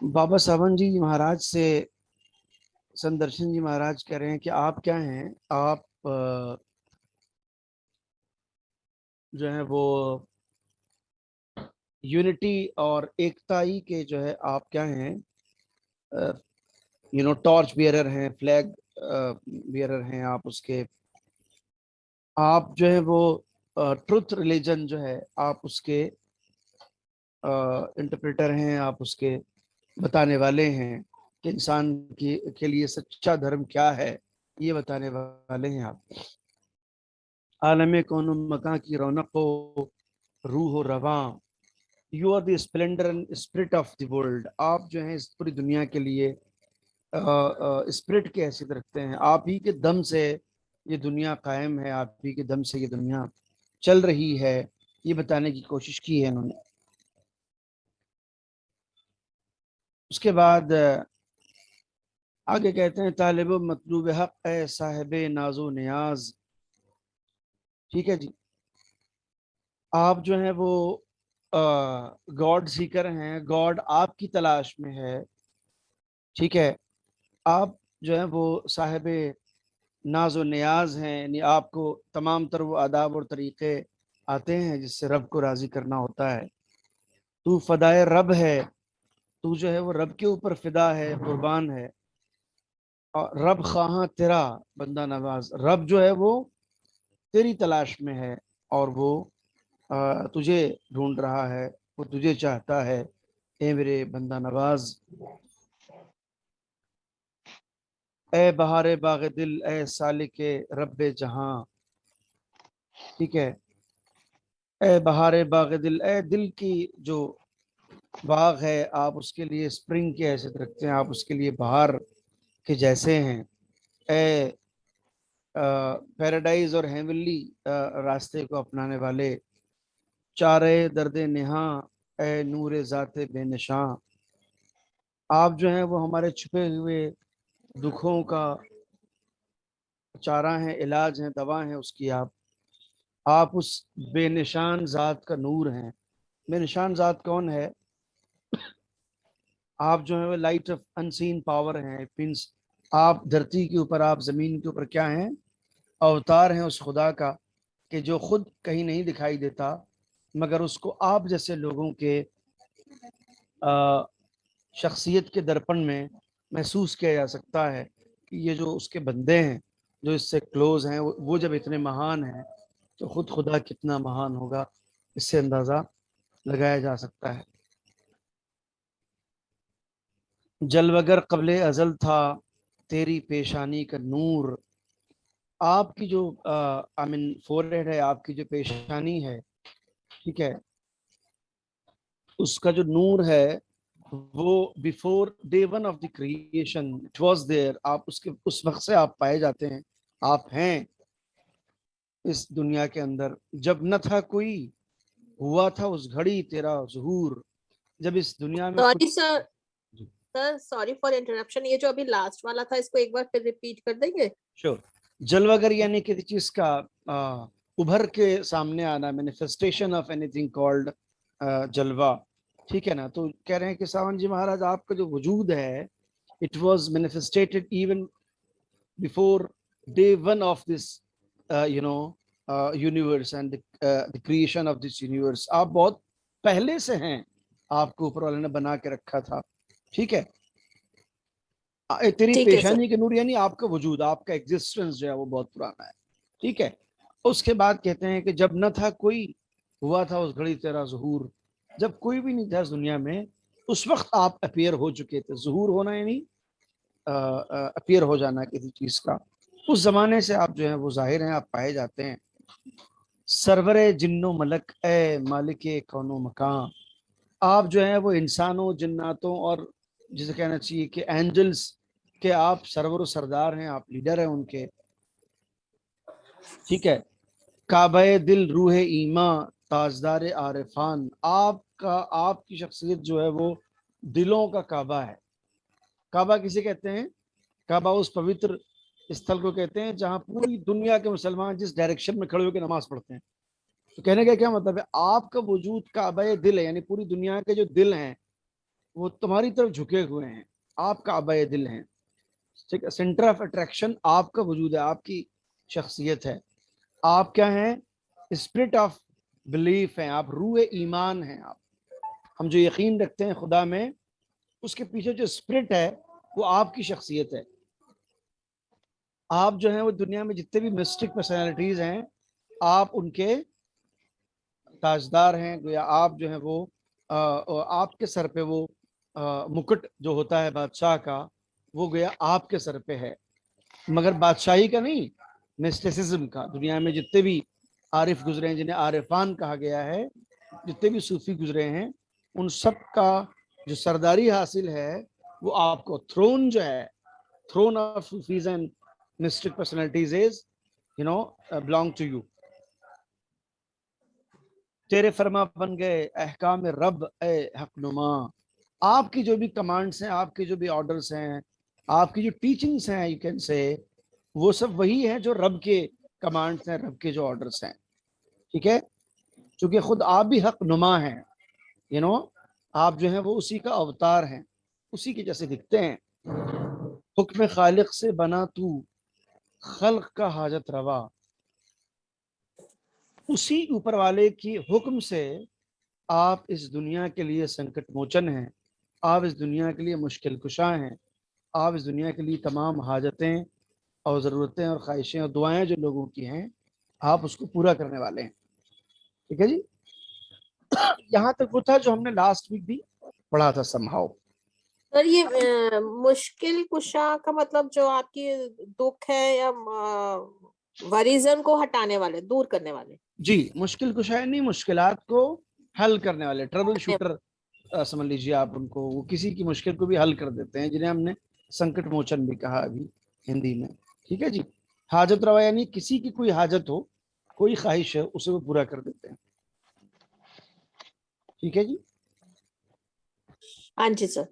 بابا ساون جی مہاراج سے سندرشن جی مہاراج کہہ رہے ہیں کہ آپ کیا ہیں، آپ جو ہے وہ یونٹی اور ایکتائی کے جو ہے آپ کیا ہیں، ٹارچ بیئرر ہیں، فلیگ بیئرر ہیں آپ، اس کے آپ جو ہے وہ ٹروتھ ریلیجن جو ہے آپ اس کے انٹرپریٹر ہیں، آپ اس کے بتانے والے ہیں کہ انسان کے لیے سچا دھرم کیا ہے، یہ بتانے والے ہیں آپ۔ عالم کون و مکان کی رونق و روح و رواں، you are the splendour and spirit of the world, آپ جو ہیں اس پوری دنیا کے لیے اسپرٹ کی حیثیت رکھتے ہیں، آپ ہی کے دم سے یہ دنیا قائم ہے، آپ ہی کے دم سے یہ دنیا چل رہی ہے، یہ بتانے کی کوشش کی ہے انہوں نے۔ اس کے بعد آگے کہتے ہیں طالب و مطلوب حق اے صاحب ناز و نیاز، ٹھیک ہے جی، آپ جو ہیں وہ گاڈ سیکر ہیں، گاڈ آپ کی تلاش میں ہے، ٹھیک ہے، آپ جو ہیں وہ صاحب ناز و نیاز ہیں، یعنی آپ کو تمام تر وہ آداب اور طریقے آتے ہیں جس سے رب کو راضی کرنا ہوتا ہے۔ تو فدائے رب ہے، تو جو ہے وہ رب کے اوپر فدا ہے، قربان ہے، اور رب خواہاں تیرا بندہ نواز، رب جو ہے وہ تیری تلاش میں ہے اور وہ تجھے ڈھونڈ رہا ہے، وہ تجھے چاہتا ہے، اے میرے بندہ نواز۔ اے بہار باغ دل اے سالک رب جہاں، ٹھیک ہے، اے بہار باغ دل، اے دل کی جو باغ ہے آپ اس کے لیے اسپرنگ کی حیثیت رکھتے ہیں، آپ اس کے لیے بہار کے جیسے ہیں، اے پیراڈائز اور ہیونلی راستے کو اپنانے والے، چارے درد نہاں اے نور ذات بے نشاں، آپ جو ہیں وہ ہمارے چھپے ہوئے دکھوں کا چارہ ہیں، علاج ہیں، دوا ہیں اس کی، آپ اس بے نشان ذات کا نور ہیں۔ بے نشان ذات کون ہے؟ آپ جو ہے لائٹ آف انسین پاور ہیں، مینس آپ دھرتی کے اوپر، آپ زمین کے اوپر کیا ہیں؟ اوتار ہیں اس خدا کا کہ جو خود کہیں نہیں دکھائی دیتا، مگر اس کو آپ جیسے لوگوں کے شخصیت کے درپن میں محسوس کیا جا سکتا ہے کہ یہ جو اس کے بندے ہیں، جو اس سے کلوز ہیں، وہ جب اتنے مہان ہیں تو خود خدا کتنا مہان ہوگا، اس سے اندازہ لگایا جا سکتا ہے۔ جلوگر قبل ازل تھا تیری پیشانی کا نور، آپ کی جو فور ہیڈ ہے، آپ کی جو پیشانی ہے، ٹھیک ہے، اس کا جو نور ہے وہ before day one of the creation it was there, آپ اس وقت سے آپ پائے جاتے ہیں، آپ ہیں اس دنیا کے اندر، جب نہ تھا کوئی ہوا تھا اس گھڑی تیرا ظہور، جب اس دنیا میں sorry sir, sir sorry for interruption, یہ جو ابھی لاسٹ والا تھا اس کو ایک بار پھر ریپیٹ کر دیں گے؟ شور، جلوگر یعنی کسی چیز کا ابھر کے سامنے آنا، manifestation of any thing called جلوہ، ٹھیک ہے نا، تو کہہ رہے ہیں کہ ساون جی مہاراج آپ کا جو وجود ہے it was manifested even before day one of this universe and the creation of this universe, آپ بہت پہلے سے ہیں، آپ کو اوپر والے نے بنا کے رکھا تھا، ٹھیک ہے، تیری پیشانی کے نور یعنی آپ کا وجود، آپ کا ایگزسٹنس جو ہے وہ بہت پرانا ہے، ٹھیک ہے۔ اس کے بعد کہتے ہیں کہ جب نہ تھا کوئی ہوا تھا اس گھڑی تیرا ظہور، جب کوئی بھی نہیں تھا اس دنیا میں اس وقت آپ اپیئر ہو چکے تھے، ظہور ہونا یعنی اپیئر ہو جانا کسی چیز کا، اس زمانے سے آپ جو ہیں وہ ظاہر ہیں، آپ پائے جاتے ہیں۔ سرور جن و ملک اے مالک کون و مکان، آپ جو ہیں وہ انسانوں، جناتوں اور جسے کہنا چاہیے کہ اینجلز کہ آپ سرور و سردار ہیں، آپ لیڈر ہیں ان کے، ٹھیک ہے۔ کعبہ دل روح ایمان تاجدار عارفان، آپ کی شخصیت جو ہے وہ دلوں کا کعبہ ہے۔ کعبہ کسے کہتے ہیں؟ کعبہ اس پوتر استھل کو کہتے ہیں جہاں پوری دنیا کے مسلمان جس ڈائریکشن میں کھڑے ہو کے نماز پڑھتے ہیں۔ تو کہنے کا کیا مطلب ہے؟ آپ کا وجود کعبہ دل ہے، یعنی پوری دنیا کے جو دل ہیں وہ تمہاری طرف جھکے ہوئے ہیں، آپ کعبہ دل ہیں، ٹھیک ہے، سینٹر آف اٹریکشن آپ کا وجود ہے، آپ کی شخصیت ہے، آپ کیا ہیں، اسپرٹ آف بلیف ہیں، آپ روح ایمان ہیں، آپ ہم جو یقین رکھتے ہیں خدا میں، اس کے پیچھے جو اسپرٹ ہے وہ آپ کی شخصیت ہے. آپ جو ہیں وہ دنیا میں جتنے بھی مسٹک پرسنالٹیز ہیں آپ ان کے تاجدار ہیں، گویا آپ جو ہیں وہ آپ کے سر پہ وہ مکٹ جو ہوتا ہے بادشاہ کا وہ گویا آپ کے سر پہ ہے، مگر بادشاہی کا نہیں، مسٹیسزم کا. دنیا میں جتنے بھی عارف گزرے ہیں جنہیں عارفان کہا گیا ہے، جتنے بھی صوفی گزرے ہیں، ان سب کا جو سرداری حاصل ہے وہ آپ کو تھرون جو ہے، throne of Sufis and mystic personalities is, belong to you. تیرے فرما بن گئے احکام رب اے حق نما. آپ کی جو بھی کمانڈس ہیں، آپ کی جو بھی آرڈرز ہیں، آپ کی جو ٹیچنگز ہیں، یو کین سے وہ سب وہی ہیں جو رب کے کمانڈس ہیں، رب کے جو آرڈرز ہیں. ٹھیک ہے، چونکہ خود آپ بھی حق نما ہیں، آپ جو ہیں وہ اسی کا اوتار ہیں، اسی کے جیسے دکھتے ہیں. حکم خالق سے بنا تو خلق کا حاجت روا. اسی اوپر والے کی حکم سے آپ اس دنیا کے لیے سنکٹ موچن ہیں، آپ اس دنیا کے لیے مشکل کشا ہیں، آپ اس دنیا کے لیے تمام حاجتیں اور ضرورتیں اور خواہشیں اور دعائیں جو لوگوں کی ہیں آپ اس کو پورا کرنے والے ہیں. ٹھیک ہے جی، یہاں تک وہ تھا جو ہم نے لاسٹ ویک بھی پڑھا تھا سمہاؤ. سر یہ مشکل کشا کا مطلب جو آپ کی دکھ ہے یا وریزن کو ہٹانے والے، دور کرنے والے. جی، مشکل کشا نہیں، مشکلات کو حل کرنے والے، ٹربل شوٹر سمجھ لیجیے آپ ان کو. وہ کسی کی مشکل کو بھی حل کر دیتے ہیں، جنہیں ہم نے سنکٹ موچن بھی کہا ابھی ہندی میں. ٹھیک ہے جی، حاجت روا یعنی کسی کی کوئی حاجت ہو، کوئی خواہش ہے، اسے وہ پورا کر دیتے ہیں. ٹھیک ہے جی. ہاں جی سر.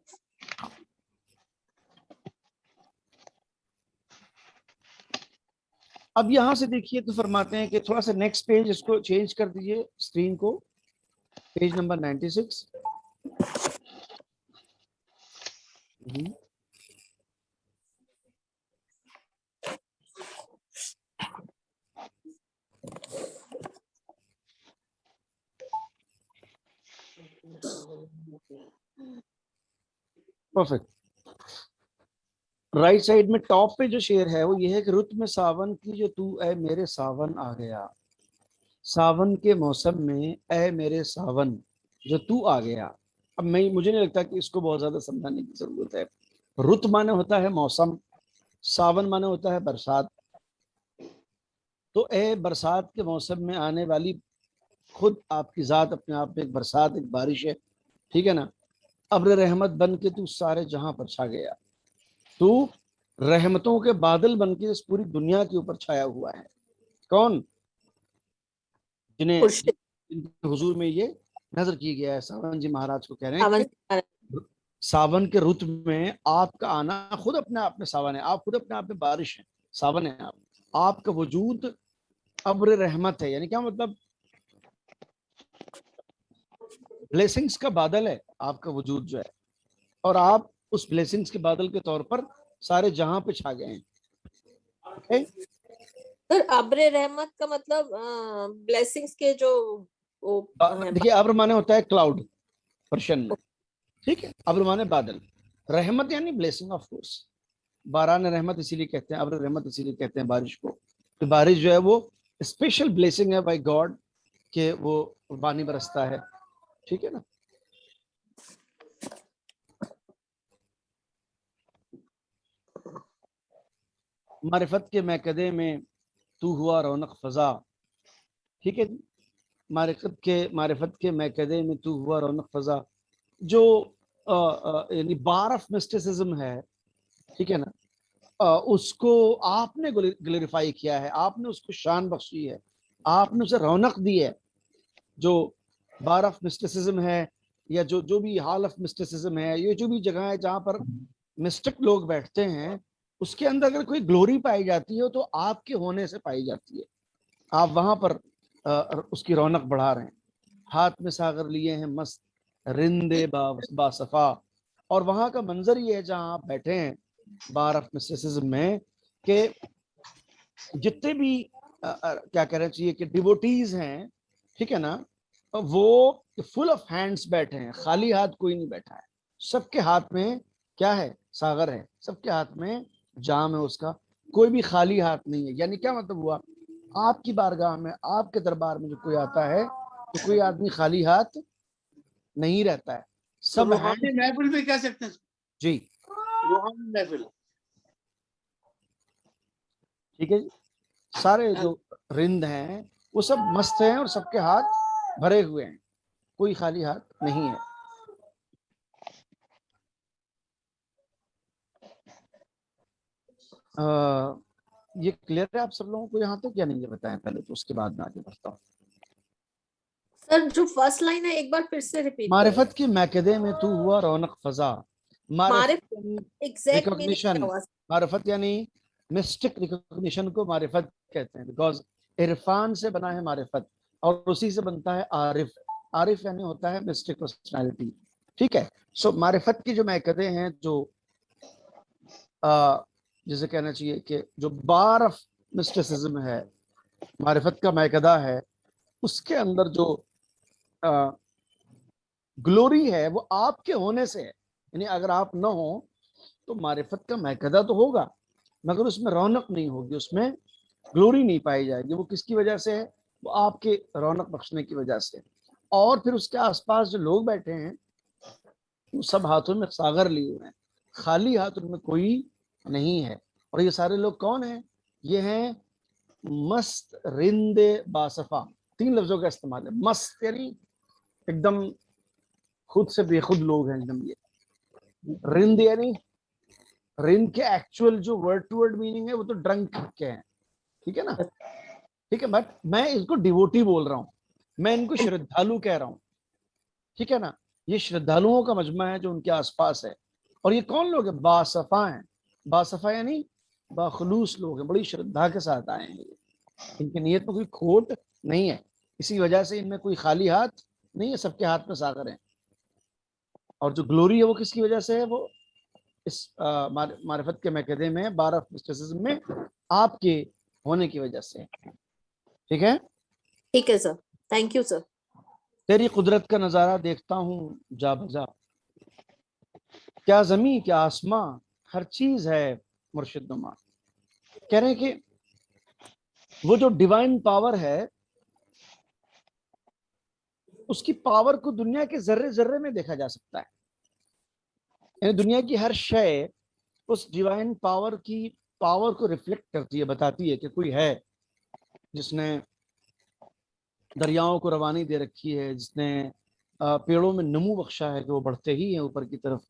اب یہاں سے دیکھیے تو فرماتے ہیں کہ تھوڑا سا نیکسٹ پیج اس کو چینج کر دیجیے اسکرین کو، page number 96. Perfect. Right side میں ٹاپ پہ جو شعر ہے وہ یہ ہے کہ رت میں ساون کی جو تو اے میرے ساون آ گیا. ساون کے موسم میں اے میرے ساون جو تو آ گیا. اب مجھے نہیں لگتا کہ اس کو بہت زیادہ سمجھانے کی ضرورت ہے. رت مانے ہوتا ہے موسم، ساون مانے ہوتا ہے برسات. تو اے برسات کے موسم میں آنے والی، خود آپ کی ذات اپنے آپ میں ایک برسات، ایک بارش ہے. ٹھیک ہے نا. ابر رحمت بن کے تو سارے جہاں پر چھا گیا. تو رحمتوں کے بادل بن کے اس پوری دنیا کے اوپر چھایا ہوا ہے. کون؟ جنہیں حضور میں یہ نظر کی گیا ہے. ساون جی مہاراج کو کہہ رہے ہیں کہ ساون کے رت میں آپ کا آنا خود اپنے آپ میں ساون ہے، آپ خود اپنے آپ میں بارش ہے، ساون ہے. آپ کا وجود ابر رحمت ہے. یعنی کیا مطلب؟ بلیسنگز کا بادل ہے آپ کا وجود جو ہے، اور آپ اس بلیسنگز کے بادل کے طور پر سارے جہاں پہ چھا گئے ہیں. ابر رحمت کا مطلب بلیسنگز کے جو دیکھیے ابر مانے ہوتا ہے کلاؤڈ پرشن میں. ٹھیک ہے، ابر مانے بادل، رحمت یعنی بلیسنگ آف کورس. باران رحمت اسی لیے کہتے ہیں، ابر رحمت اسی لیے کہتے ہیں بارش کو. تو بارش جو ہے وہ اسپیشل بلیسنگ ہے بائی گاڈ کہ وہ پانی برستا ہے. ٹھیک ہے نا. معرفت کے میکدے میں تو ہوا رونق فضا. ٹھیک ہے جی. معرفت کے میکدے میں تو ہوا رونق فضا. جو یعنی بار آف مسٹیسزم ہے، ٹھیک ہے نا، اس کو آپ نے گلیریفائی کیا ہے، آپ نے اس کو شان بخشی ہے، آپ نے اسے رونق دی ہے. جو بار آف مسٹیسزم ہے یا جو بھی حال آف مسٹیسزم ہے، یہ جو بھی جگہ ہے جہاں پر مسٹک لوگ بیٹھتے ہیں، اس کے اندر اگر کوئی گلوری پائی جاتی ہے تو آپ کے ہونے سے پائی جاتی ہے. آپ وہاں پر اس کی رونق بڑھا رہے ہیں. ہاتھ میں ساغر لیے ہیں مست رندے با صفا، اور وہاں کا منظر یہ ہے جہاں آپ بیٹھے ہیں بار آف مسٹیسزم میں کہ جتنے بھی کیا کہنا چاہیے کہ ڈیووٹیز ہیں، ٹھیک ہے نا، وہ فل آف ہینڈس بیٹھے ہیں، خالی ہاتھ کوئی نہیں بیٹھا ہے. سب کے ہاتھ میں کیا ہے؟ ساغر ہے. سب کے ہاتھ میں جام ہے اس کا، کوئی بھی خالی ہاتھ نہیں ہے. یعنی کیا مطلب ہوا؟ آپ کی بارگاہ میں، آپ کے دربار میں جو کوئی آتا ہے تو کوئی آدمی خالی ہاتھ نہیں رہتا ہے. تو سب روحانی محفل بھی کہہ سکتے ہیں. جی روحانی محفل. ٹھیک ہے جی. سارے جو رند ہیں وہ سب مست ہیں اور سب کے ہاتھ بھرے ہوئے ہیں، کوئی خالی ہاتھ نہیں ہے. یہ کلیئر ہے آپ سب لوگوں کو یہاں تک یا نہیں؟ یہ بتائیں پہلے، تو اس کے بعد میں آگے بڑھتا ہوں. سر جو فرسٹ لائن ہے ایک بار پھر سے ریپیٹ. معرفت کی میکدے میں تو ہوا رونق فضا. معرفت ایگزیکٹ میننگ ریکگنیشن، کیا ہوا؟ معرفت یعنی مسٹک ریکگنیشن کو معرفت کہتے ہیں، بیکاز عرفان سے بنا ہے معرفت اور اسی سے بنتا ہے عارف. عارف یعنی ہوتا ہے مسٹک پرسنالٹی. ٹھیک ہے. سو معرفت کی جو میکدے ہیں، جو جسے کہنا چاہیے کہ جو بار آف مسٹیسزم ہے، معرفت کا میکدہ ہے، اس کے اندر جو گلوری ہے وہ آپ کے ہونے سے ہے. یعنی اگر آپ نہ ہوں تو معرفت کا میکدہ تو ہوگا مگر اس میں رونق نہیں ہوگی، اس میں گلوری نہیں پائی جائے گی. وہ کس کی وجہ سے ہے؟ وہ آپ کے رونق بخشنے کی وجہ سے. اور پھر اس کے آس پاس جو لوگ بیٹھے ہیں وہ سب ہاتھوں میں ساغر لیے ہوئے ہیں، خالی ہاتھ ان میں کوئی نہیں ہے. اور یہ سارے لوگ کون ہیں؟ یہ ہیں مست رند باصفا. 3 لفظوں کا استعمال ہے. مست یعنی ایک دم خود سے بے خود لوگ ہیں ایک دم. یہ رند یعنی رند کے ایکچوئل جو ورڈ ٹو ورڈ میننگ ہے وہ تو ڈرنک کے ہیں. ٹھیک ہے نا؟ ٹھیک ہے. بٹ میں اس کو ڈیووٹی بول رہا ہوں، میں ان کو شردھالو کہہ رہا ہوں. ٹھیک ہے نا؟ یہ شردھالوؤں کا مجمع ہے جو ان کے آس پاس ہے. اور یہ کون لوگ ہیں؟ باصفا ہیں. باصفا یعنی باخلوص لوگ ہیں، بڑی شردھا کے ساتھ آئے ہیں. ان کی نیت میں کوئی کھوٹ نہیں ہے، اسی وجہ سے ان میں کوئی خالی ہاتھ نہیں ہے، سب کے ہاتھ میں ساغر ہیں. اور جو گلوری ہے وہ کس کی وجہ سے ہے؟ وہ اس معرفت کے میکدے میں، بار آف مسٹیسزم میں آپ کے ہونے کی وجہ سے. ٹھیک ہے؟ ٹھیک ہے سر، تھینک یو سر. تیری قدرت کا نظارہ دیکھتا ہوں جا بجا، کیا زمین کیا آسماں ہر چیز ہے مرشد نما. کہہ رہے ہیں کہ وہ جو ڈیوائن پاور ہے اس کی پاور کو دنیا کے ذرے ذرے میں دیکھا جا سکتا ہے. یعنی دنیا کی ہر شے اس ڈیوائن پاور کی پاور کو ریفلیکٹ کرتی ہے، بتاتی ہے کہ کوئی ہے جس نے دریاؤں کو روانی دے رکھی ہے، جس نے پیڑوں میں نمو بخشا ہے کہ وہ بڑھتے ہی ہیں اوپر کی طرف،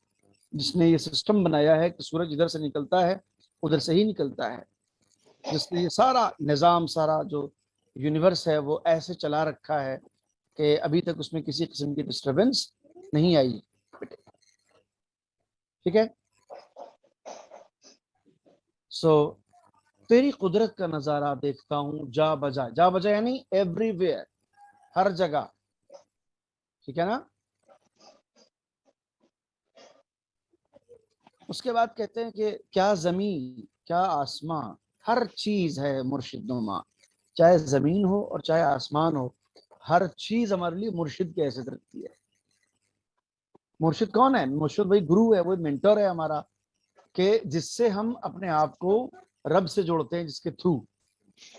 جس نے یہ سسٹم بنایا ہے کہ سورج ادھر سے نکلتا ہے ادھر سے ہی نکلتا ہے، جس نے یہ سارا نظام، سارا جو یونیورس ہے وہ ایسے چلا رکھا ہے کہ ابھی تک اس میں کسی قسم کی ڈسٹربنس نہیں آئی. ٹھیک ہے. سو تیری قدرت کا نظارہ دیکھتا ہوں جا بجا. جا بجا یعنی ایوری ویئر، ہر جگہ. ٹھیک ہے نا؟ اس کے بعد کہتے ہیں کہ کیا زمین کیا آسمان ہر چیز ہے مرشد نما. چاہے زمین ہو اور چاہے آسمان ہو، ہر چیز ہمارے لیے مرشد کی حیثیت رکھتی ہے. مرشد کون ہے؟ مرشد وہی گرو ہے، وہی مینٹر ہے ہمارا، کہ جس سے ہم اپنے آپ کو رب سے جوڑتے ہیں، جس کے تھرو.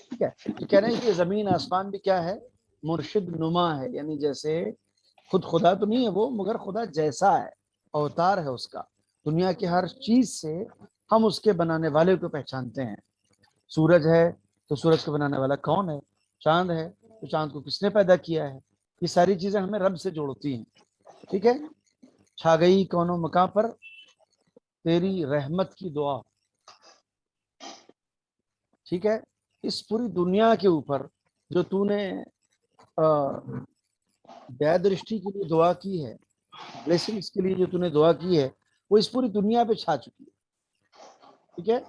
ٹھیک ہے. تو کہہ رہے ہیں کہ زمین آسمان بھی کیا ہے؟ مرشد نما ہے. یعنی جیسے خود خدا تو نہیں ہے وہ، مگر خدا جیسا ہے، اوتار ہے اس کا. دنیا کی ہر چیز سے ہم اس کے بنانے والے کو پہچانتے ہیں. سورج ہے تو سورج کو بنانے والا کون ہے؟ چاند ہے تو چاند کو کس نے پیدا کیا ہے؟ یہ ساری چیزیں ہمیں رب سے جوڑتی ہیں. ٹھیک ہے. چھا گئی کونوں مکاں پر تیری رحمت کی دعا. ٹھیک ہے. اس پوری دنیا کے اوپر جو تو نے دیا درشٹی کے لیے دعا کی ہے، بلیسنگز کے لیے جو تو نے دعا کی ہے، وہ اس پوری دنیا پہ چھا چکی ہے. ٹھیک ہے.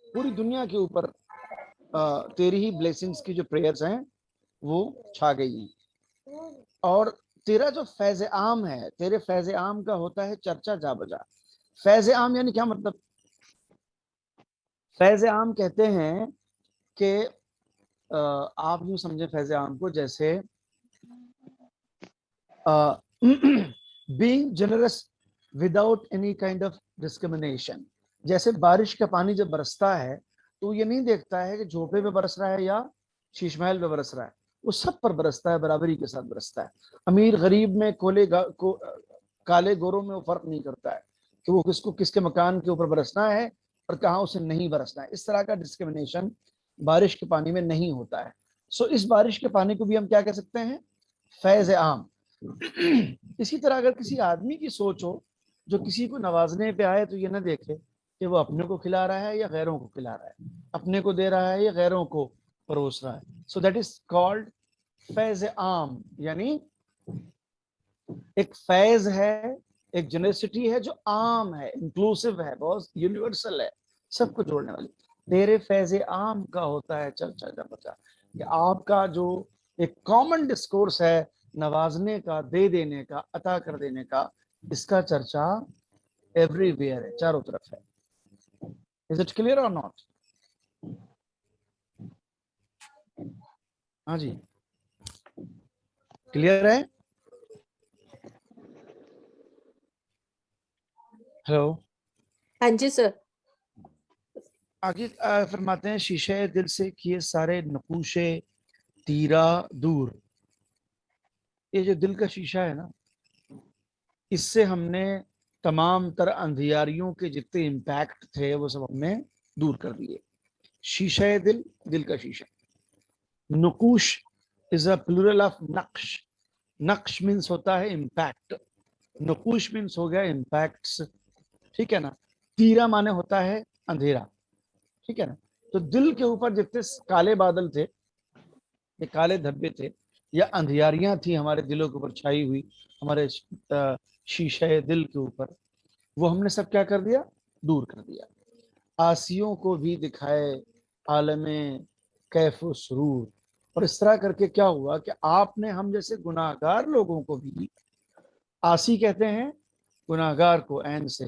پوری دنیا کے اوپر تیری ہی بلیسنگز کی جو پریئرز ہیں وہ چھا گئی ہیں. اور تیرا جو فیض عام ہے، تیرے فیض عام کا ہوتا ہے چرچا جا بجا. فیض عام یعنی کیا مطلب؟ فیض عام کہتے ہیں کہ آپ یوں سمجھیں فیض عام کو جیسے being generous without any kind of discrimination. جیسے بارش کا پانی جب برستا ہے تو یہ نہیں دیکھتا ہے کہ جھوپے پہ برس رہا ہے یا شیش محل پہ برس رہا ہے، وہ سب پر برستا ہے، برابری کے ساتھ برستا ہے. امیر غریب میں، کالے گوروں میں وہ فرق نہیں کرتا ہے کہ وہ کس کے مکان کے اوپر برسنا ہے اور کہاں اسے نہیں برسنا ہے. اس طرح کا ڈسکرمنیشن بارش کے پانی میں نہیں ہوتا ہے. سو اس بارش کے پانی کو بھی ہم کیا کہہ سکتے ہیں؟ فیض عام. اسی طرح اگر کسی آدمی کی سوچ ہو جو کسی کو نوازنے پہ آئے تو یہ نہ دیکھے کہ وہ اپنے کو کھلا رہا ہے یا غیروں کو کھلا رہا ہے، اپنے کو دے رہا ہے یا غیروں کو پروس رہا ہے. سو دیٹ از کالڈ فیض عام. یعنی ایک فیض ہے، ایک جنرسٹی ہے جو عام ہے، انکلوسیو ہے، بہت یونیورسل ہے، سب کو جوڑنے والی. تیرے فیض عام کا ہوتا ہے چرچا جا بچا، کہ آپ کا جو ایک کامن ڈسکورس ہے نوازنے کا، دے دینے کا، عطا کر دینے کا، اس کا چرچا ایوری ویئر ہے، چاروں طرف ہے. Is it clear or not? ہاں جی کلیئر ہے. ہیلو. ہاں جی سر. آگے فرماتے ہیں شیشے دل سے کیے سارے نقوشے تیرا دور. یہ جو دل کا شیشہ ہے نا، اس سے ہم نے تمام تر اندھیاریوں کے جتنے امپیکٹ تھے وہ سب ہم نے دور کر دیے. شیشہ دل، دل کا شیشہ. نقوش از اے پلورل آف نقش. نقش مینس ہوتا ہے امپیکٹ، نقوش مینس ہو گیا امپیکٹس. ٹھیک ہے نا. تیرا مانے ہوتا ہے اندھیرا. ٹھیک ہے نا. تو دل کے اوپر جتنے کالے بادل تھے، یہ کالے دھبے تھے یا اندھیاریاں تھیں ہمارے دلوں کے اوپر چھائی ہوئی، ہمارے شیشے دل کے اوپر، وہ ہم نے سب کیا کر دیا؟ دور کر دیا. آسیوں کو بھی دکھائے عالم کیف و سرور. اور اس طرح کر کے کیا ہوا کہ آپ نے ہم جیسے گناہگار لوگوں کو بھی، آسی کہتے ہیں گناہگار کو، عین سے،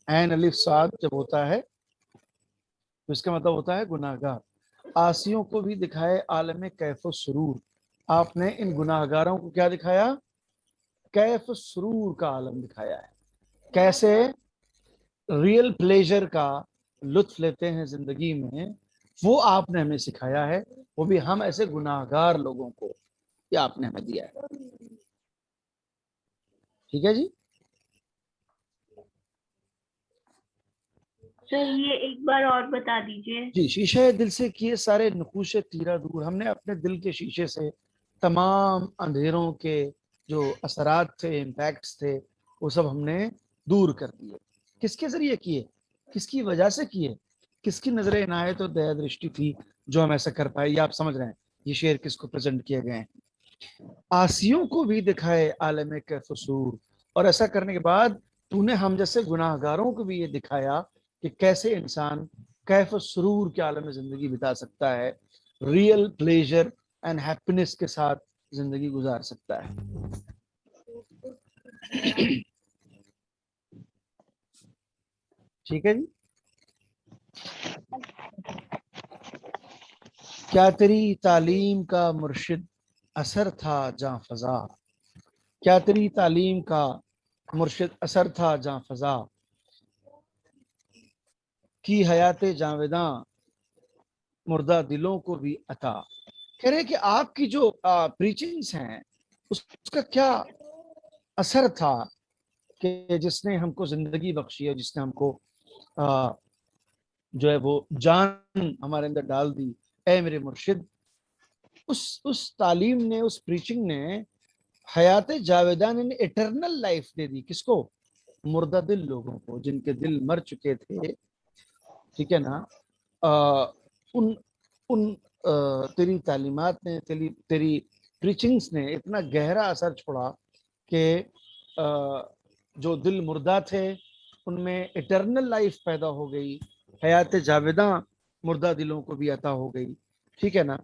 عین الف صاد جب ہوتا ہے تو اس کا مطلب ہوتا ہے گناہگار. آسیوں کو بھی دکھائے عالم کیف و سرور. آپ نے ان گناہگاروں کو کیا دکھایا؟ کیف و سرور کا عالم دکھایا ہے. کیسے ریئل پلیجر کا لطف لیتے ہیں زندگی میں، وہ آپ نے ہمیں سکھایا ہے، وہ بھی ہم ایسے گناہگار لوگوں کو، یہ آپ نے ہمیں دیا ہے. ٹھیک ہے جی. سر یہ ایک بار اور بتا دیجیے. جی. شیشے دل سے کیے سارے نقوش تیرا دور. ہم نے اپنے دل کے شیشے سے تمام اندھیروں کے جو اثرات تھے، امپیکٹس تھے، وہ سب ہم نے دور کر دیے. کس کے ذریعے کیے؟ کس کی وجہ سے کیے؟ کس کی نظر عنایت اور دیا درشٹی تھی جو ہم ایسا کر پائے؟ یہ آپ سمجھ رہے ہیں یہ شعر کس کو پریزنٹ کیے گئے ہیں؟ آسیوں کو بھی دکھائے عالم کیف و سرور. اور ایسا کرنے کے بعد تو نے ہم جیسے گناہگاروں کو بھی یہ دکھایا کہ کیسے انسان کیف و سرور کے عالم میں زندگی بتا سکتا ہے، ریئل پلیجر اینڈ ہیپینس کے ساتھ زندگی گزار سکتا ہے. ٹھیک ہے جی. کیا تیری تعلیم کا مرشد اثر تھا جاں فضا. کیا تیری تعلیم کا مرشد اثر تھا جاں فضا، کی حیات جاویداں مردہ دلوں کو بھی عطا. کہہ رہے کہ آپ کی جو پریچنگز ہیں اس کا کیا اثر تھا کہ جس نے ہم کو زندگی بخشی ہے، جس نے ہم کو جو ہے وہ جان ہمارے اندر ڈال دی. اے میرے مرشد، اس تعلیم نے، اس پریچنگ نے حیات جاویدان یعنی ایٹرنل لائف دے دی. کس کو؟ مردہ دل لوگوں کو، جن کے دل مر چکے تھے. ٹھیک ہے نا. ان تیری تعلیمات نے، تیری پریچنگز نے اتنا گہرا اثر چھوڑا کہ جو دل مردہ تھے ان میں ایٹرنل لائف پیدا ہو گئی، حیات جاویداں مردہ دلوں کو بھی عطا ہو گئی. ٹھیک ہے نا.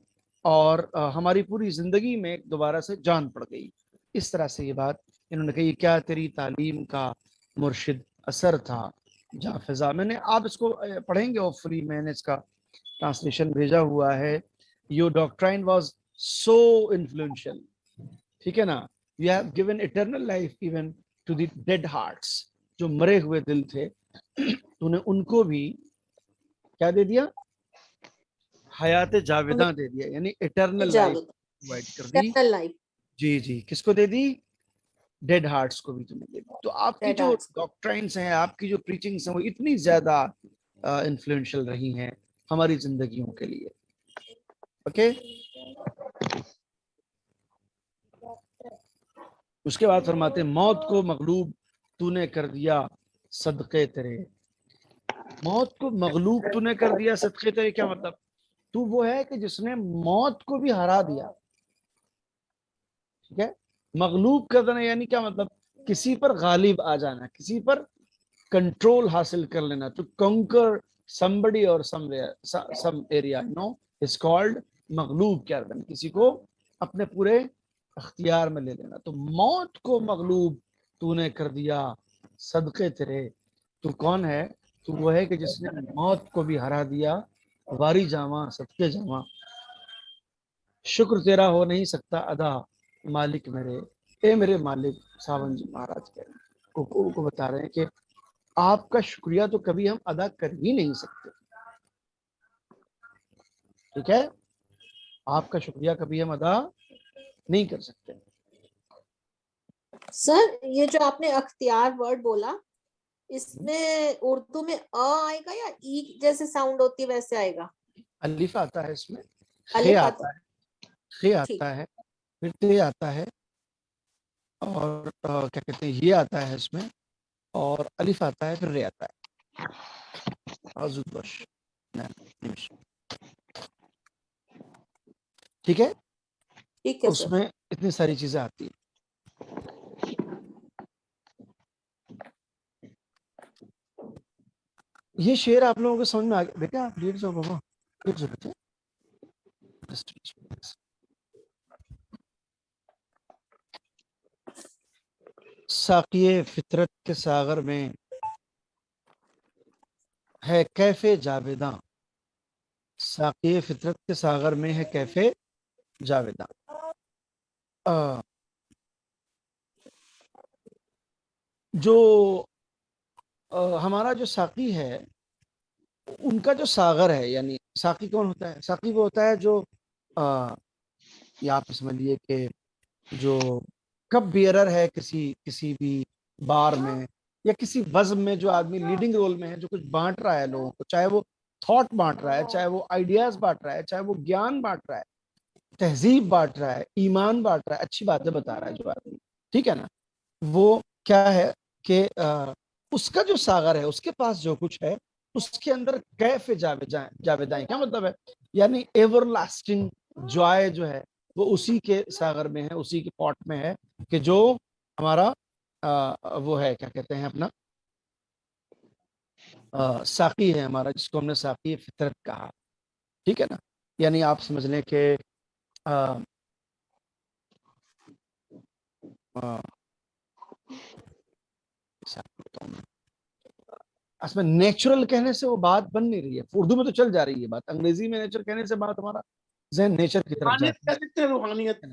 اور ہماری پوری زندگی میں دوبارہ سے جان پڑ گئی. اس طرح سے یہ بات انہوں نے کہی، کیا تیری تعلیم کا مرشد اثر تھا جا فضا. میں نے آپ اس کو پڑھیں گے ہوپ فلی، میں نے اس کا ٹرانسلیشن بھیجا ہوا ہے. Your doctrine was so influential. ٹھیک ہے نا. You have given eternal life even to the dead hearts. جو مرے ہوئے دل تھے تو نے ان کو بھی کیا دے دیا؟ حیات جاویداں دے دیا، یعنی اٹرنل لائف پرووائڈ کر دی. جی جی، کس کو دے دی؟ ڈیڈ ہارٹس کو بھی تم نے دے دی. تو آپ کی جو ڈاکٹرائنس ہیں، آپ کی جو پریچنگس ہیں، وہ اتنی زیادہ انفلوئنشل رہی ہیں ہماری زندگیوں کے لیے. اوکے. اس کے بعد فرماتے ہیں موت کو مغلوب تو نے کر دیا صدقے تیرے. موت کو مغلوب تو نے کر دیا صدقے تیرے، کیا مطلب؟ تو وہ ہے کہ جس نے موت کو بھی ہرا دیا. ٹھیک ہے. مغلوب کر دینا یعنی کیا مطلب؟ کسی پر غالب آ جانا، کسی پر کنٹرول حاصل کر لینا. To conquer somebody or somewhere some area, is called مغلوب کر دینا، کسی کو اپنے پورے اختیار میں لے لینا. تو موت کو مغلوب تو نے کر دیا صدقے تیرے. تو کون ہے؟ تو وہ ہے کہ جس نے موت کو بھی ہرا دیا. واری جاواں صدقے جاواں، شکر تیرا ہو نہیں سکتا ادا مالک میرے. اے میرے مالک. ساون جی مہاراج کو بتا رہے ہیں کہ آپ کا شکریہ تو کبھی ہم ادا کر ہی نہیں سکتے. ٹھیک ہے. آپ کا شکریہ کبھی ہم ادا نہیں کر سکتے. سر یہ جو آپ نے اختیار ورڈ بولا، اس میں اردو میں آئے گا یا ای جیسے ساؤنڈ ہوتی ہے ویسے آئے گا؟ الف آتا ہے اس میں، خے آتا ہے، خے آتا ہے، پھر تے آتا ہے، اور کیا کہتے ہیں یہ آتا ہے اس میں، اور الف آتا ہے، پھر رے آتا ہے. ٹھیک ہے. اس میں اتنی ساری چیزیں آتی ہیں. یہ شعر آپ لوگوں کو سمجھ میں آ گیا؟ بیٹا آپ لیٹ جاؤ بابا، لیٹ جاؤ بیٹا. ساقیے فطرت کے ساغر میں ہے کیف جاویداں. ساقیے فطرت کے ساغر میں ہے کیف جاویداں. جو ہمارا جو ساقی ہے ان کا جو ساغر ہے، یعنی ساقی کون ہوتا ہے؟ ساقی وہ ہوتا ہے جو یا آپ سمجھیے کہ جو کپ بیئرر ہے کسی بھی بار میں یا کسی بزم میں، جو آدمی لیڈنگ رول میں ہے، جو کچھ بانٹ رہا ہے لوگوں کو، چاہے وہ تھاٹ بانٹ رہا ہے، چاہے وہ آئیڈیاز بانٹ رہا ہے، چاہے وہ گیان بانٹ رہا ہے، تہذیب بانٹ رہا ہے، ایمان بانٹ رہا ہے، اچھی باتیں بتا رہا ہے جو آدمی. ٹھیک ہے نا. وہ کیا ہے کہ اس کا جو ساغر ہے، اس کے پاس جو کچھ ہے، اس کے اندر کیف جاویدائیں. کیا مطلب ہے؟ یعنی ایور لاسٹنگ جوائے جو ہے وہ اسی کے ساغر میں ہے، اسی کے پاٹ میں ہے، کہ جو ہمارا وہ ہے، کیا کہتے ہیں اپنا ساقی ہے ہمارا، جس کو ہم نے ساقی فطرت کہا. ٹھیک ہے نا. یعنی آپ سمجھ لیں کہ اس میں نیچرل کہنے سے وہ بات بن نہیں رہی ہے. اردو میں تو چل جا رہی ہے بات، انگریزی میں نیچر کہنے سے بات ہمارا ذہن نیچر کی طرف جاتا ہے. روحانیت.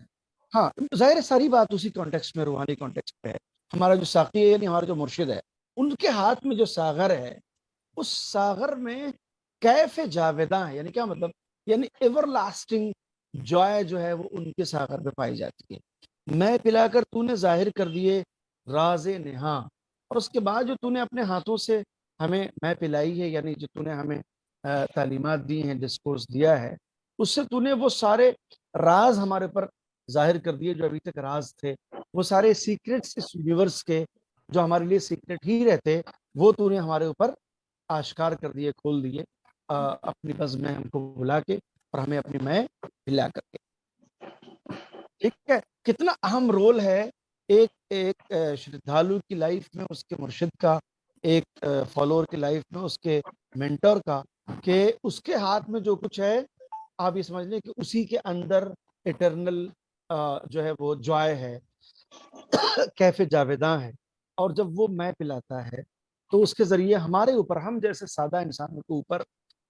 ہاں ظاہر ساری بات اسی کانٹیکسٹ میں، روحانی کانٹیکسٹ پہ ہے. ہمارا جو ساقی ہے، یعنی ہمارا جو مرشد ہے، ان کے ہاتھ میں جو ساغر ہے، اس ساغر میں کیف جاویداں ہے. یعنی کیا مطلب؟ یعنی ایور لاسٹنگ جوائے جو ہے وہ ان کے ساغر پہ پائی جاتی ہے. میں پلا کر تو نے ظاہر کر دیے راز نہاں. اور اس کے بعد جو تو نے اپنے ہاتھوں سے ہمیں میں پلائی ہے، یعنی جو تو نے ہمیں تعلیمات دی ہیں، ڈسکورس دیا ہے، اس سے تو نے وہ سارے راز ہمارے پر ظاہر کر دیے جو ابھی تک راز تھے. وہ سارے سیکرٹس اس یونیورس کے جو ہمارے لیے سیکرٹ ہی رہتے، وہ تو نے ہمارے اوپر آشکار کر دیے، کھول دیے اپنی بزم میں ہم کو بلا کے، اور ہمیں اپنی میں پلا کر کے. ٹھیک ہے. کتنا اہم رول ہے ایک شردھالو کی لائف میں، اس کے مرشد کا، ایک فالوور کی لائف میں اس کے مینٹر کا، کہ اس کے ہاتھ میں جو کچھ ہے آپ یہ سمجھ لیں کہ اسی کے اندر اٹرنل جو ہے وہ جوائے ہے. کیف جاویداں ہے، اور جب وہ میں پلاتا ہے تو اس کے ذریعے ہمارے اوپر، ہم جیسے سادہ انسانوں کے اوپر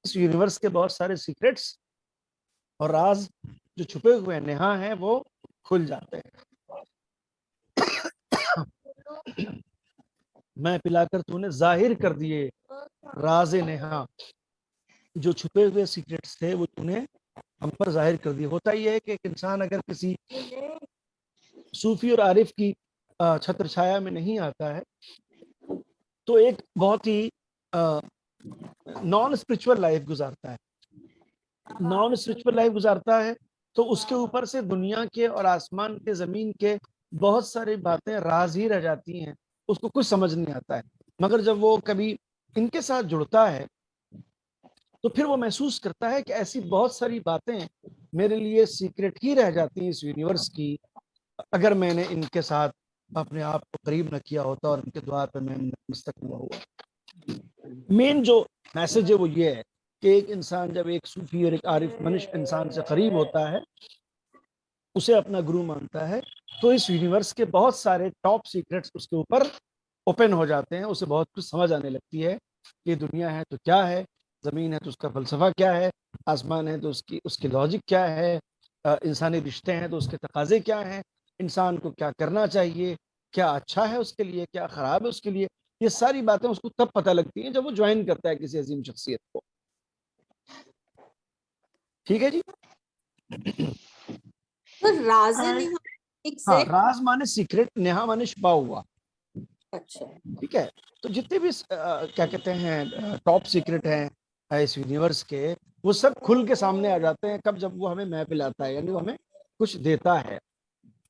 اس یونیورس کے بہت سارے سیکرٹس اور راز جو چھپے ہوئے نہا ہیں وہ کھل جاتے ہیں. میں پلا کر تو نے ظاہر کر دیے راز نہا، جو چھپے ہوئے سیکرٹس تھے وہ تو نے ہم پر ظاہر کر دیے. ہوتا یہ ہے کہ ایک انسان اگر کسی صوفی اور عارف کی چھتر چھایا میں نہیں آتا ہے تو ایک بہت ہی نان اسپرچول لائف گزارتا ہے. نان اسپرچول لائف گزارتا ہے تو اس کے اوپر سے دنیا کے اور آسمان کے، زمین کے بہت ساری باتیں راز ہی رہ جاتی ہیں، اس کو کچھ سمجھ نہیں آتا ہے. مگر جب وہ کبھی ان کے ساتھ جڑتا ہے تو پھر وہ محسوس کرتا ہے کہ ایسی بہت ساری باتیں میرے لیے سیکرٹ ہی رہ جاتی ہیں اس یونیورس کی، اگر میں نے ان کے ساتھ اپنے آپ کو قریب نہ کیا ہوتا اور ان کے دعا پہ میں مستقبل ہوا. مین جو میسج ہے وہ یہ ہے کہ ایک انسان جب ایک صوفی اور ایک عارف منش انسان سے قریب ہوتا ہے، اسے اپنا گرو مانتا ہے، تو اس یونیورس کے بہت سارے ٹاپ سیکرٹس اس کے اوپر اوپن ہو جاتے ہیں. اسے بہت کچھ سمجھ آنے لگتی ہے کہ دنیا ہے تو کیا ہے، زمین ہے تو اس کا فلسفہ کیا ہے، آسمان ہے تو اس کی لاجک کیا ہے، انسانی رشتے ہیں تو اس کے تقاضے کیا ہیں، انسان کو کیا کرنا چاہیے، کیا اچھا ہے اس کے لیے، کیا خراب ہے اس کے لیے. یہ ساری باتیں اس کو تب پتہ لگتی ہیں جب وہ جوائن کرتا ہے کسی عظیم شخصیت کو. ٹھیک ہے جی. تو راز اور نہا ہاں، ایگزیکٹ. راز مانے سیکرٹ، نہا مانے چھپا ہوا. اچھا ٹھیک ہے. تو جتنے بھی کیا کہتے ہیں ٹاپ سیکرٹ ہیں اس یونیورس کے، وہ سب کھل کے سامنے آ جاتے ہیں کب؟ جب وہ ہمیں میں پلاتا ہے، یعنی وہ ہمیں کچھ دیتا ہے.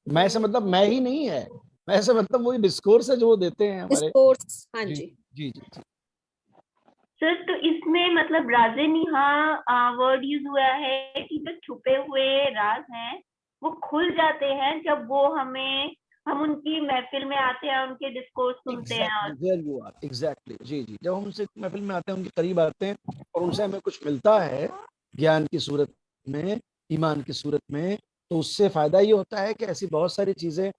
میں سے مطلب میں ہی نہیں ہے، میں سے مطلب وہی ڈسکورس ہے جو وہ دیتے ہیں ہمارے. ڈسکورس. ہاں جی جی. جی جی جی. سر تو اس میں مطلب راز نہا ورڈ یوز ہوا ہے کہ جو چھپے ہوئے راز ہیں وہ کھل جاتے ہیں جب وہ ہم ان کی محفل میں آتے ہیں، ان کے ڈسکورس سنتے ہیں. اور ایگزیکٹلی جی جی. جب ہم ان سے محفل میں آتے ہیں، ان کے قریب آتے ہیں اور ان سے ہمیں کچھ ملتا ہے گیان کی صورت میں، ایمان کی صورت میں، تو اس سے فائدہ یہ ہوتا ہے کہ ایسی بہت ساری چیزیں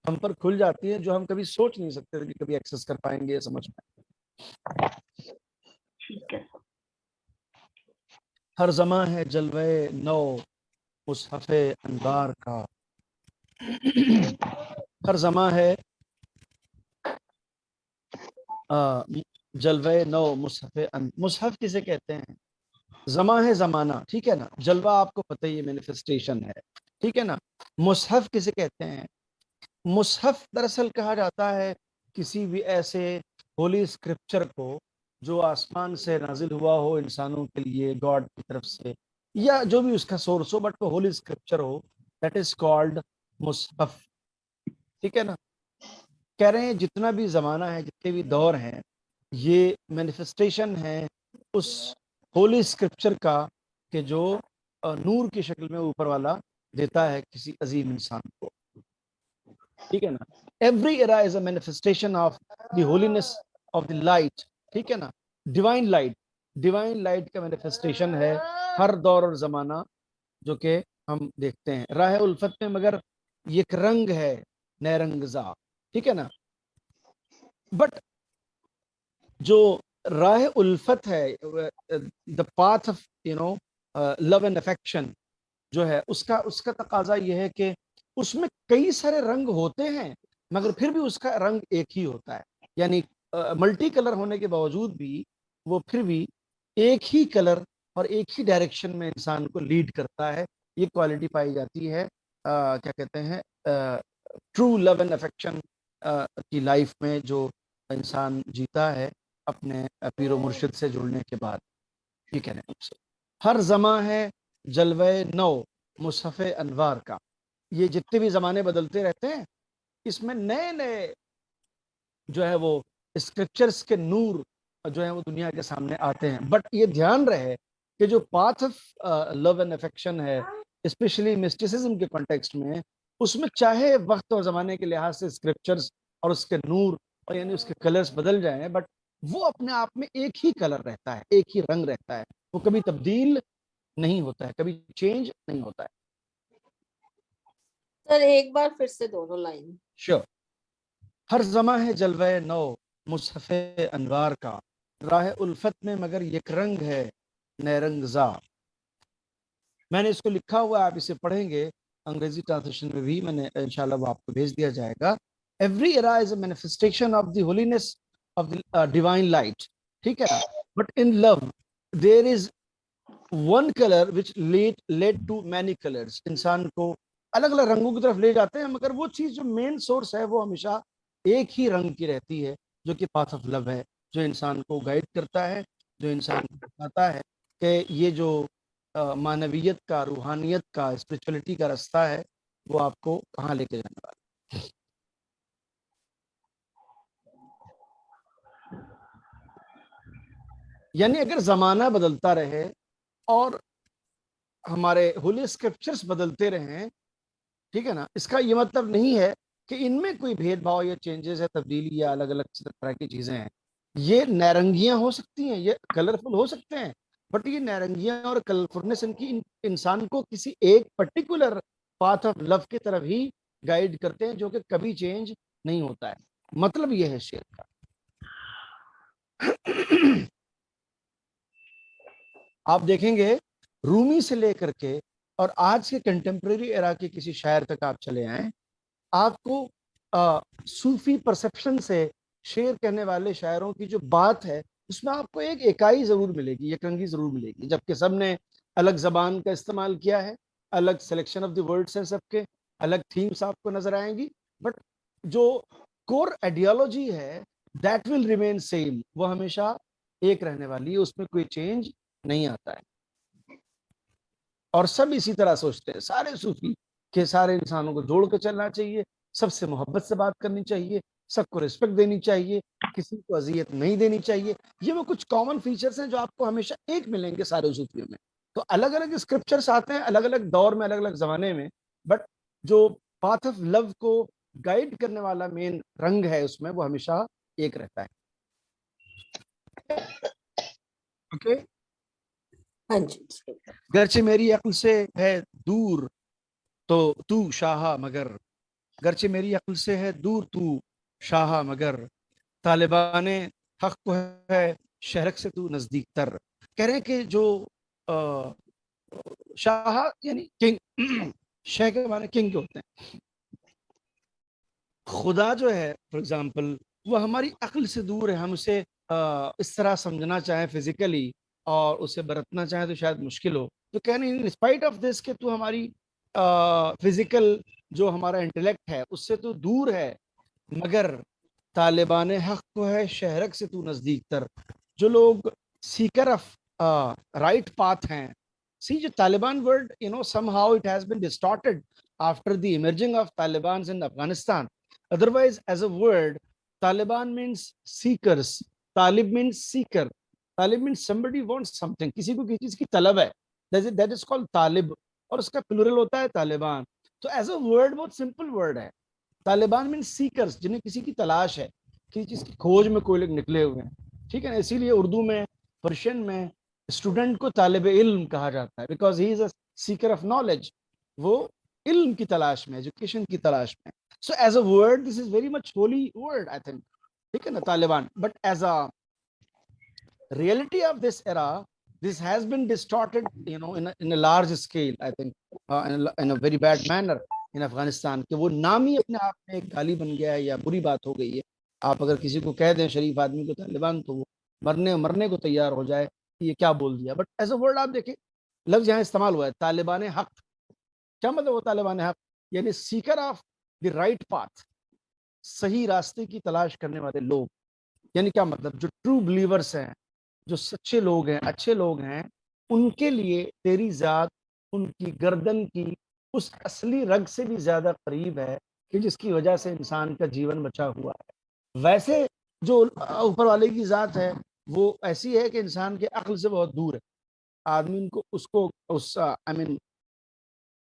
ہم پر کھل جاتی ہیں جو ہم کبھی سوچ نہیں سکتے تھے کہ کبھی ایکسس کر پائیں گے یا سمجھ پائیں گے. ٹھیک ہے. ہر زماں ہے جلوے نو مصحف انوار کا. ہر زماں ہے جلوے نو مصحف مصحف کسے کہتے ہیں؟ زماں ہے زمانہ، ٹھیک ہے نا. جلوہ آپ کو پتہ ہی مینیفیسٹیشن ہے، ٹھیک ہے نا. مصحف کسے کہتے ہیں؟ مصحف دراصل کہا جاتا ہے کسی بھی ایسے ہولی اسکرپچر کو جو آسمان سے نازل ہوا ہو انسانوں کے لیے گاڈ کی طرف سے، یا جو بھی اس کا سورس ہو، بٹ وہ ہولی اسکرپچر ہو، دیٹ از کالڈ مصحف. ٹھیک ہے نا. کہہ رہے ہیں جتنا بھی زمانہ ہے، جتنے بھی دور ہیں، یہ مینیفیسٹیشن ہے اس ہولی اسکرپچر کا کہ جو نور کی شکل میں اوپر والا دیتا ہے کسی عظیم انسان کو. ٹھیک ہے نا. Every era is a manifestation of the holiness of the light. ٹھیک ہے نا. ڈیوائن لائٹ، ڈیوائن لائٹ کا مینیفیسٹیشن ہے ہر دور اور زمانہ جو کہ ہم دیکھتے ہیں. راہ الفت میں مگر ایک رنگ ہے نیرنگزا. ٹھیک ہے نا. بٹ جو راہ الفت ہے، the path of love and affection جو ہے، اس کا تقاضا یہ ہے کہ اس میں کئی سارے رنگ ہوتے ہیں مگر پھر بھی اس کا رنگ ایک ہی ہوتا ہے. یعنی ملٹی کلر ہونے کے باوجود بھی وہ پھر بھی ایک ہی کلر اور ایک ہی ڈائریکشن میں انسان کو لیڈ کرتا ہے. یہ کوالٹی پائی جاتی ہے کیا کہتے ہیں ٹرو لو اینڈ افیکشن کی لائف میں جو انسان جیتا ہے اپنے پیر و مرشد سے جڑنے کے بعد. ٹھیک ہے نا. ہر زماں ہے جلوے نو مصحف انوار کا. یہ جتنے بھی زمانے بدلتے رہتے ہیں، اس میں نئے نئے جو ہے وہ اسکرپچرز کے نور جو ہے وہ دنیا کے سامنے آتے ہیں. بٹ یہ دھیان رہے کہ جو path of love and affection ہے، اسپیشلی مسٹیسزم کے کانٹیکسٹ میں، اس میں چاہے وقت اور زمانے کے لحاظ سے اسکرپچرز اور اس کے نور اور یعنی اس کے کلرز بدل جائیں، بٹ وہ اپنے آپ میں ایک ہی کلر رہتا ہے، ایک ہی رنگ رہتا ہے. وہ کبھی تبدیل نہیں ہوتا ہے، کبھی چینج نہیں ہوتا ہے. سر ایک بار پھر سے دونوں لائن. شیور. ہر زماں ہے جلوہ نو مصحف انوار کا، راہ الفت میں مگر یک رنگ ہے نیرنگ زا. میں نے اس کو لکھا ہوا ہے، آپ اسے پڑھیں گے انگریزی ٹرانسلیشن میں بھی، میں نے انشاءاللہ وہ آپ کو بھیج دیا جائے گا. Every era is a manifestation of the holiness of the divine light. ٹھیک ہے نا. But in love there is one colour which lead to many colours. انسان کو الگ الگ رنگوں کی طرف لے جاتے ہیں، مگر وہ چیز جو مین سورس ہے وہ ہمیشہ ایک ہی رنگ کی رہتی ہے، جو کہ پاتھ آف لو ہے، جو انسان کو گائیڈ کرتا ہے، جو انسان کو بتاتا ہے کہ یہ جو معنویت کا، روحانیت کا، اسپرچولیٹی کا راستہ ہے وہ آپ کو کہاں لے کے جانے والا. یعنی اگر زمانہ بدلتا رہے اور ہمارے ہولی اسکرپچرز بدلتے رہیں، ٹھیک ہے نا، اس کا یہ مطلب نہیں ہے کہ ان میں کوئی بھید بھاؤ یا چینجز ہے، تبدیلی یا الگ الگ طرح کی چیزیں ہیں. یہ نیرنگیاں ہو سکتی ہیں، یہ کلرفل ہو سکتے ہیں، بٹ یہ نیرنگیاں اور کلرفلنس ان کی انسان کو کسی ایک پرٹیکولر پاتھ آف لو کی طرف ہی گائیڈ کرتے ہیں، جو کہ کبھی چینج نہیں ہوتا ہے. مطلب یہ ہے شعر کا. آپ دیکھیں گے رومی سے لے کر کے اور آج کے کنٹمپریری ایرا کے کسی شاعر تک آپ چلے آئیں، آپ کو صوفی پرسپشن سے شعر کہنے والے شاعروں کی جو بات ہے اس میں آپ کو ایک اکائی ضرور ملے گی، یک رنگی ضرور ملے گی، جبکہ سب نے الگ زبان کا استعمال کیا ہے، الگ سلیکشن آف دی ورڈز ہیں، سب کے الگ تھیمز آپ کو نظر آئیں گی، بٹ جو کور آئیڈیالوجی ہے دیٹ ول ریمین سیم، وہ ہمیشہ ایک رہنے والی ہے، اس میں کوئی چینج نہیں آتا ہے. اور سب اسی طرح سوچتے ہیں، سارے صوفی، کہ سارے انسانوں کو جوڑ کے چلنا چاہیے، سب سے محبت سے بات کرنی چاہیے، سب کو رسپیکٹ دینی چاہیے، کسی کو اذیت نہیں دینی چاہیے. یہ وہ کچھ کامن فیچرز ہیں جو آپ کو ہمیشہ ایک ملیں گے سارے صوفیوں میں. تو الگ الگ اسکرپچرز آتے ہیں الگ الگ دور میں، الگ الگ زمانے میں، بٹ جو پاتھ آف لو کو گائیڈ کرنے والا مین رنگ ہے اس میں وہ ہمیشہ ایک رہتا ہے. اوکے. ہاں جی. گرچہ میری عقل سے ہے دور تو شاہا مگر، گرچہ میری عقل سے ہے دور تو شاہا مگر، طالبان حق کو ہے شہرک سے تو نزدیک تر. کہہ رہے ہیں کہ جو شاہ یعنی کنگ، شہ کے معنی کنگ ہوتے ہیں. خدا جو ہے فار ایگزامپل وہ ہماری عقل سے دور ہے، ہم اسے اس طرح سمجھنا چاہیں فزیکلی اور اسے برتنا چاہیں تو شاید مشکل ہو. تو کہنے ان اسپائٹ آف دس کہ تو ہماری فزیکل جو ہمارا انٹلیکٹ ہے اس سے تو دور ہے، مگر طالبان حق کو ہے شہرک سے تو نزدیک تر. جو لوگ سیکر آف رائٹ پاتھ ہیں، سی جو Taliban word somehow it has been distorted after the emerging of Taliban in Afghanistan. Otherwise, as a word, Taliban means seekers. Talib means seeker. Talib means somebody wants something. کسی کو کسی چیز کی طلب ہے. That is called طالب. اور اس کا پلورل ہوتا ہے طالبان. تو as a word بہت simple word ہے. طالبان means seekers، جنہیں کسی کی تلاش ہے، کسی چیز کی کھوج میں کوئی لوگ نکلے ہوئے ہیں. ٹھیک ہے نا. اسی لیے اردو میں، پرشین میں اسٹوڈنٹ کو طالب علم کہا جاتا ہے، because he is a seeker of knowledge. وہ علم کی تلاش میں، ایجوکیشن کی تلاش میں. So as a word, this is very much holy word, I think. ٹھیک ہے نا Taliban. But as a reality of this era, this has been distorted, in a large scale, I think, in a very bad manner in Afghanistan. کہ وہ نام ہی اپنے آپ میں ایک گالی بن گیا ہے یا بری بات ہو گئی ہے. آپ اگر کسی کو کہہ دیں شریف آدمی کو طالبان تو وہ مرنے کو تیار ہو جائے کہ یہ کیا بول دیا. بٹ ایز اے ورڈ آپ دیکھیں لفظ یہاں استعمال ہوا ہے طالبان حق. کیا مطلب وہ طالبان حق؟ یعنی seeker of the right path, صحیح راستے کی تلاش کرنے والے لوگ. یعنی کیا مطلب؟ جو ٹرو بلیورز ہیں، جو سچے لوگ ہیں، اچھے لوگ ہیں، ان کے لیے تیری ذات ان کی گردن کی اس اصلی رگ سے بھی زیادہ قریب ہے کہ جس کی وجہ سے انسان کا جیون بچا ہوا ہے. ویسے جو اوپر والے کی ذات ہے وہ ایسی ہے کہ انسان کے عقل سے بہت دور ہے. آدمی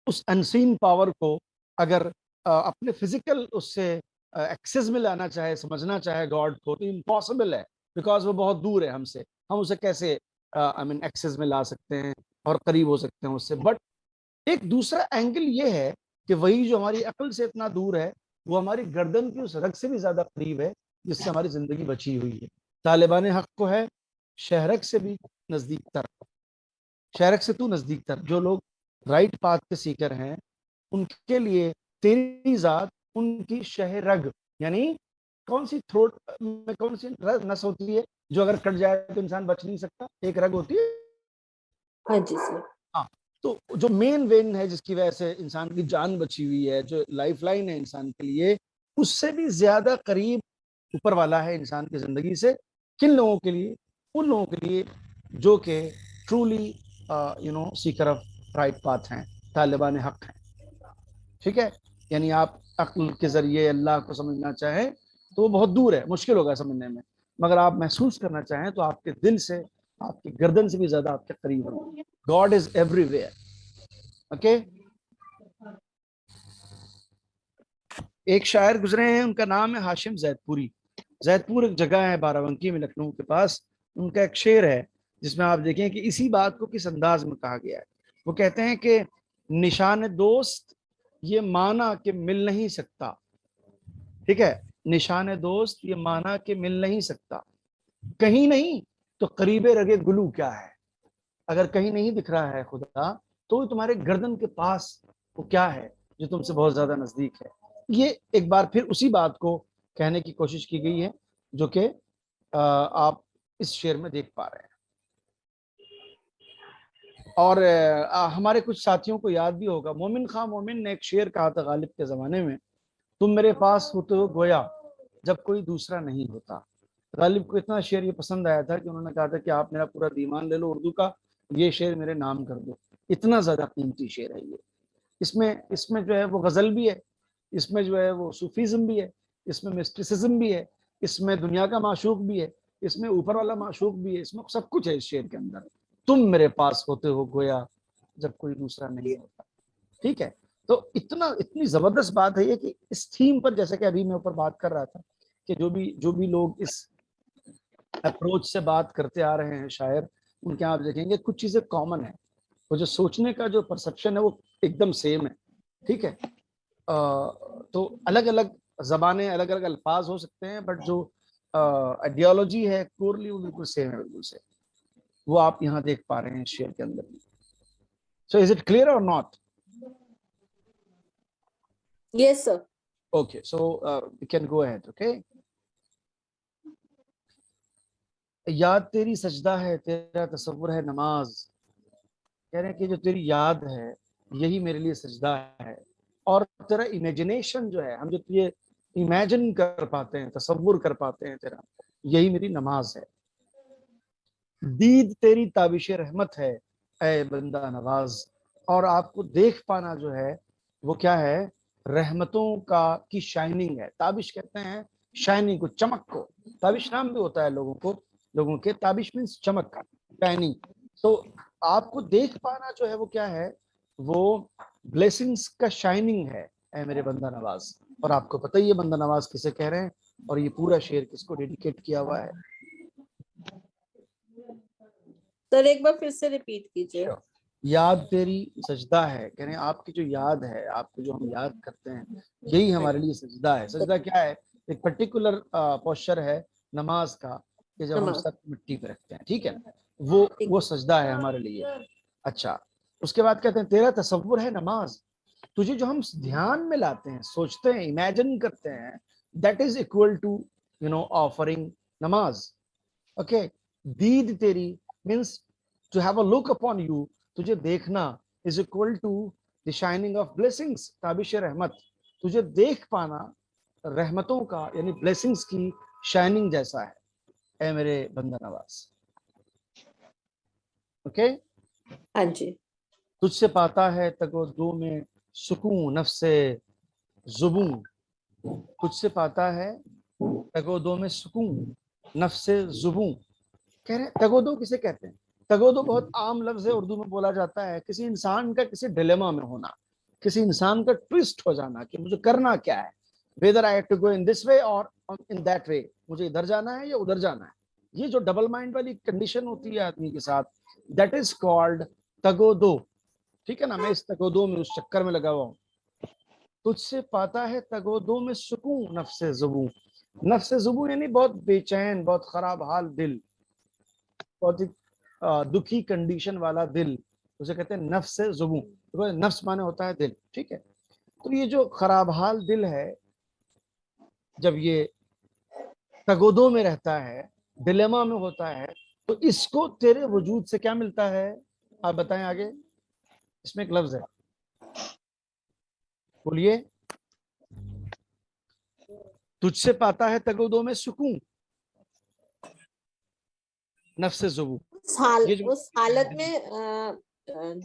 اس انسین پاور کو اگر اپنے فزیکل اس سے ایکسس میں لانا چاہے، سمجھنا چاہے گاڈ کو، تو امپاسبل ہے، بیکاز وہ بہت دور ہے ہم سے. ہم اسے کیسے ایکسس میں لا سکتے ہیں اور قریب ہو سکتے ہیں اس سے. بٹ ایک دوسرا اینگل یہ ہے کہ وہی جو ہماری عقل سے اتنا دور ہے وہ ہماری گردن کی اس رگ سے بھی زیادہ قریب ہے جس سے ہماری زندگی بچی ہوئی ہے. طالبان حق کو ہے شہرک سے بھی نزدیک تر، شہرک سے تو نزدیک تر. جو لوگ رائٹ پاتھ کے سیکر ہیں ان کے لیے تیری ذات ان کی شہرگ، یعنی کون سی تھروٹ میں کون سی نس ہوتی ہے جو اگر کٹ جائے تو انسان بچ نہیں سکتا، ایک رگ ہوتی ہے. ہاں جی سر. ہاں، تو جو مین وین ہے جس کی وجہ سے انسان کی جان بچی ہوئی ہے، جو لائف لائن ہے انسان کے لیے، اس سے بھی زیادہ قریب اوپر والا ہے انسان کی زندگی سے. کن لوگوں کے لیے؟ ان لوگوں کے لیے جو کہ truly seeker of right path ہیں، طالبان حق ہیں. ٹھیک ہے، یعنی آپ عقل کے ذریعے اللہ کو سمجھنا چاہیں تو وہ بہت دور ہے، مشکل ہوگا سمجھنے میں، مگر آپ محسوس کرنا چاہیں تو آپ کے دل سے، آپ کی گردن سے بھی زیادہ آپ کے قریب ہو. God is everywhere. Okay. ایک شاعر گزرے ہیں، ان کا نام ہے ہاشم زید پوری. زید پور ایک جگہ ہے بارہ میں لکھنؤ کے پاس. ان کا ایک شعر ہے جس میں آپ دیکھیں کہ اسی بات کو کس انداز میں کہا گیا ہے. وہ کہتے ہیں کہ نشان دوست یہ مانا کہ مل نہیں سکتا. ٹھیک ہے، نشان دوست یہ مانا کہ مل نہیں سکتا. کہیں نہیں تو قریب رگے گلو کیا ہے. اگر کہیں نہیں دکھ رہا ہے خدا تو تمہارے گردن کے پاس وہ کیا ہے جو تم سے بہت زیادہ نزدیک ہے. یہ ایک بار پھر اسی بات کو کہنے کی کوشش کی گئی ہے جو کہ آپ اس شعر میں دیکھ پا رہے ہیں. اور ہمارے کچھ ساتھیوں کو یاد بھی ہوگا، مومن خان مومن نے ایک شعر کہا تھا غالب کے زمانے میں، تم میرے پاس ہوتے ہو گویا جب کوئی دوسرا نہیں ہوتا. غالب کو اتنا شعر یہ پسند آیا تھا کہ انہوں نے کہا تھا کہ آپ میرا پورا دیوان لے لو اردو کا، یہ شعر میرے نام کر دو. اتنا زیادہ قیمتی شعر ہے یہ. اس میں جو ہے وہ غزل بھی ہے، اس میں جو ہے وہ صوفیزم بھی ہے، اس میں مسٹیسزم بھی ہے، اس میں دنیا کا معشوق بھی ہے، اس میں اوپر والا معشوق بھی ہے، اس میں سب کچھ ہے اس شعر کے اندر. تم میرے پاس ہوتے ہو گویا جب کوئی دوسرا نہیں ہوتا. ٹھیک ہے، تو اتنی زبردست بات ہے یہ کہ اس تھیم پر، جیسے کہ ابھی میں اوپر بات کر رہا تھا کہ جو بھی لوگ اس اپروچ سے بات کرتے آ رہے ہیں شاعر، ان کے آپ دیکھیں گے کچھ چیزیں کامن ہیں. وہ جو سوچنے کا جو پرسپشن ہے وہ ایک دم سیم ہے. ٹھیک ہے، تو الگ الگ زبانیں، الگ الگ الفاظ ہو سکتے ہیں، بٹ جو آئیڈیالوجی ہے کورلی وہ بالکل سیم ہے، بالکل سیم. وہ آپ یہاں دیکھ پا رہے ہیں شعر کے اندر. So is it clear or not? Yes sir. Okay, so we can go ahead. Okay. یاد تیری سجدہ ہے، تیرا تصور ہے نماز. کہہ رہے ہیں کہ جو تیری یاد ہے یہی میرے لیے سجدہ ہے، اور تیرا امیجنیشن جو ہے، ہم جو یہ امیجن کر پاتے ہیں، تصور کر پاتے ہیں تیرا، یہی میری نماز ہے. دید تیری تابش رحمت ہے اے بندہ نواز. اور آپ کو دیکھ پانا جو ہے وہ کیا ہے؟ رحمتوں کی شائننگ ہے. تابش کہتے ہیں شائننگ کو، چمک کو. تابش نام بھی ہوتا ہے لوگوں کے. تابش مینس چمک کا، شائننگ. تو آپ کو دیکھ پانا جو ہے وہ کیا ہے؟ وہ بلیسنگز کا شائننگ ہے اے میرے بندہ نواز. اور آپ کو پتہ ہی ہے بندہ نواز کسے کہہ رہے ہیں، اور یہ پورا شعر کس کو ڈیڈیکیٹ کیا ہوا ہے. سر ایک بار پھر سے ریپیٹ کیجیے. یاد تیری سجدہ ہے، کہہ رہے ہیں آپ کی جو یاد ہے، آپ کو جو ہم یاد کرتے ہیں، یہی ہمارے لیے سجدہ ہے. سجدہ کیا ہے؟ ایک پرٹیکولر پوسچر ہے نماز کا کہ جب ہم سب مٹی پہ رکھتے ہیں. ٹھیک ہے، وہ سجدہ ہے ہمارے لیے. اچھا، اس کے بعد کہتے ہیں تیرا تصور ہے نماز. تجھے جو ہم دھیان میں لاتے ہیں، سوچتے ہیں، امیجن کرتے ہیں، that is equal to offering نماز. اوکے. دید تیری means to have a look upon you، تجھے دیکھنا is equal to the shining of blessings، Tabish رحمت. تجھے دیکھ پانا رحمتوں کا یعنی blessings کی شائننگ جیسا ہے اے میرے بندہ نواز. اوکے. ہاں جی. تجھ سے پاتا ہے تگو دو میں سکون نفس زبوں. تجھ سے پاتا ہے تگو دو میں سکون نفس زبوں. کہہ رہے ہیں تگو دو کسے کہتے ہیں؟ تگو دو بہت عام لفظ ہے، اردو میں بولا جاتا ہے کسی انسان کا کسی ڈیلیما میں ہونا، کسی انسان کا ٹویسٹ ہو جانا کہ مجھے کرنا کیا ہے، whether I have to go in this way or in that way، مجھے ادھر جانا ہے یا ادھر جانا ہے. یہ جو ڈبل مائنڈ والی کنڈیشن ہوتی ہے آدمی کے ساتھ، that is called تگو دو. ٹھیک ہے نا، میں اس تگو دو میں، اس چکر میں لگا ہوا ہوں. تجھ سے پاتا ہے تگودوں میں سکون نفس زبوں. نفس زبوں یعنی بہت بے چین، بہت خراب حال دل، بہت دکھی کنڈیشن والا دل، اسے کہتے ہیں نفس زبوں. نفس مانے ہوتا ہے دل، ٹھیک ہے. تو یہ جو خراب حال دل ہے، جب یہ تگودوں میں رہتا ہے، ڈیلیما میں ہوتا ہے، تو اس کو تیرے وجود سے کیا ملتا ہے؟ آپ بتائیں آگے. اس میں ایک لفظ ہے، بولیے. تجھ سے پاتا ہے تگودوں میں سکون نفس زبوں. اس حالت میں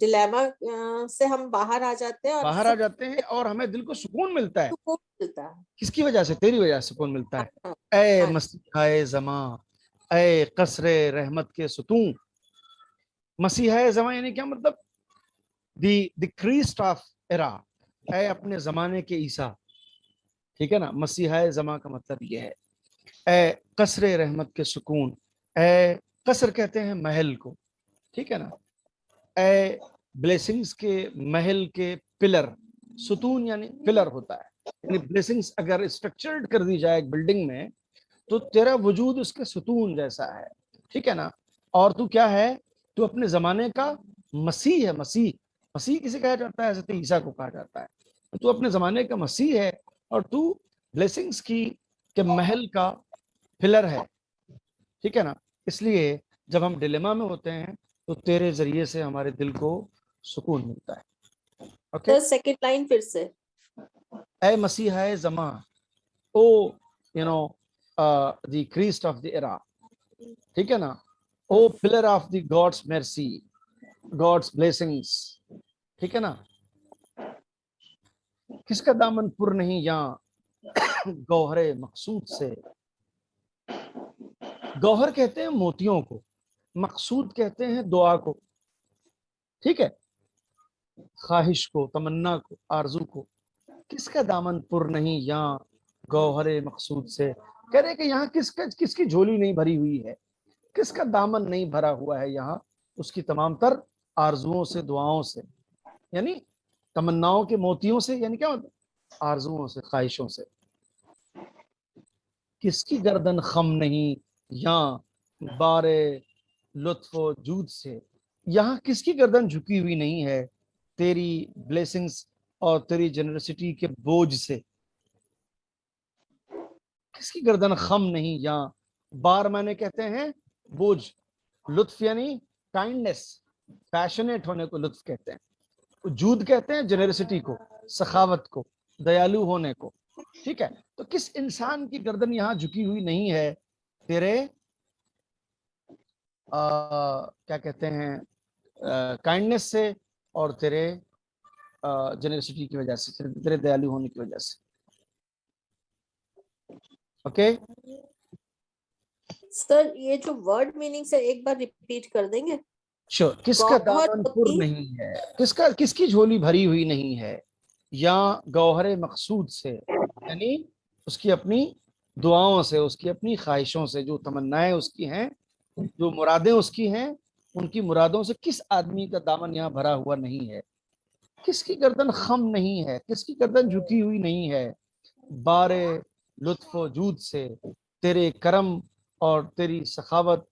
ڈیلیما سے ہم باہر آ جاتے ہیں اور باہر آ جاتے ہیں اور ہمیں دل کو سکون ملتا ہے. سکون ملتا ہے. کس کی وجہ سے؟ تیری وجہ سے سکون ملتا ہے. ہاں، اے ہاں. مسیحائے زماں، اے قصر رحمت کے ستون. مسیحائے زماں یعنی کیا مطلب؟ دی کرسٹ آف ایرا، اے اپنے زمانے کے عیسیٰ. ٹھیک ہے نا. مسیحائے زماں کا مطلب یہ ہے اے قصر رحمت کے سکون. اے قصر کہتے ہیں محل کو، ٹھیک ہے نا. اے بلیسنگز کے محل کے پلر. ستون یعنی پلر ہوتا ہے، یعنی بلیسنگز اگر اسٹرکچرڈ کر دی جائے ایک بلڈنگ میں تو تیرا وجود اس کے ستون جیسا ہے، ٹھیک ہے نا. اور تو کیا ہے؟ تو اپنے زمانے کا مسیح ہے. مسیح، مسیح کسے کہا جاتا ہے؟ حضرت عیسیٰ کو کہا جاتا ہے. تو اپنے زمانے کا مسیح ہے اور تو بلیسنگز کی کے محل کا پلر ہے، ٹھیک ہے نا. اس لیے جب ہم ڈیلیما میں ہوتے ہیں تو تیرے ذریعے سے ہمارے دل کو سکون ملتا ہے. اوکے. سیکنڈ لائن پھر سے. اے مسیحائے زماں، O you know the Christ of the era, ٹھیک ہے نا. O pillar of the God's mercy, God's blessings, ٹھیک ہے نا. کس کا دامن پر نہیں یہاں گوہر مقصود سے. گوہر کہتے ہیں موتیوں کو، مقصود کہتے ہیں دعا کو، ٹھیک ہے، خواہش کو، تمنا کو، آرزو کو. کس کا دامن پر نہیں یہاں گوہر مقصود سے. کہہ رہے کہ یہاں کس کی جھولی نہیں بھری ہوئی ہے، کس کا دامن نہیں بھرا ہوا ہے یہاں اس کی تمام تر آرزوؤں سے، دعاؤں سے، یعنی تمناؤں کے موتیوں سے، یعنی کیا ہوتا؟ آرزوؤں سے، خواہشوں سے. کس کی گردن خم نہیں یہاں بار لطف و جود سے. یہاں کس کی گردن جھکی ہوئی نہیں ہے تیری بلیسنگز اور تیری جنرسٹی کے بوجھ سے. کس کی گردن خم نہیں یہاں. بار مانے کہتے ہیں بوجھ، لطف یعنی کائنڈنس، پیشنیٹ ہونے کو لطف کہتے ہیں. جود کہتے ہیں جنرسٹی کو، سخاوت کو، دیالو ہونے کو، ٹھیک ہے. تو کس انسان کی گردن یہاں جھکی ہوئی نہیں ہے تیرے کیا کہتے ہیں کائنڈنس سے اور تیرے جنرسٹی کی وجہ سے، تیرے دیالو ہونے کی وجہ سے. اوکے. سر یہ جو ورڈ میننگ سے ایک بار ریپیٹ کر دیں گے. شور. کس کا دامن پر نہیں ہے، کس کی جھولی بھری ہوئی نہیں ہے یا گوہر مقصود سے، یعنی اس کی اپنی دعاؤں سے، اس کی اپنی خواہشوں سے، جو تمنائیں اس کی ہیں، جو مرادیں اس کی ہیں، ان کی مرادوں سے کس آدمی کا دامن یہاں بھرا ہوا نہیں ہے. کس کی گردن خم نہیں ہے، کس کی گردن جھکی ہوئی نہیں ہے بار لطف و جود سے، تیرے کرم اور تیری سخاوت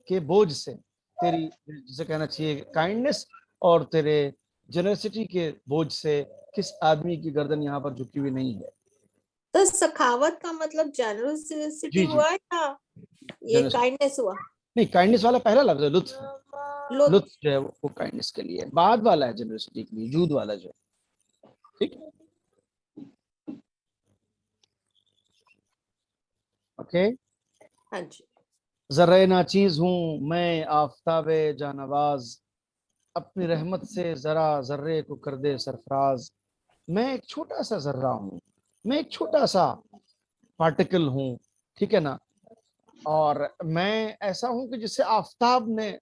کے بوجھ سے، تیری جسے کہنا چاہیے کائنڈنس اور تیرے جنرسٹی کے بوجھ سے کس آدمی کی گردن یہاں پر جھکی ہوئی نہیں ہے. تو سخاوت کا مطلب جنرسٹی جی ہوا یا یہ کائنڈنس ہوا؟ نہیں، کائنڈنس والا پہلا لفظ ہے، لطف. لطف جو ہے وہ کائنڈنس کے لیے، بعد والا ہے جنرسٹی کے لیے، جود والا جو ہے. ٹھیک ہے. اوکے. ہاں جی. ذرے ناچیز ہوں میں آفتاب جانواز، اپنی رحمت سے ذرا ذرے کو کر دے سرفراز. میں ایک چھوٹا سا ذرہ ہوں، میں ایک چھوٹا سا پارٹیکل ہوں، ٹھیک ہے نا. اور میں ایسا ہوں کہ جس سے آفتاب نے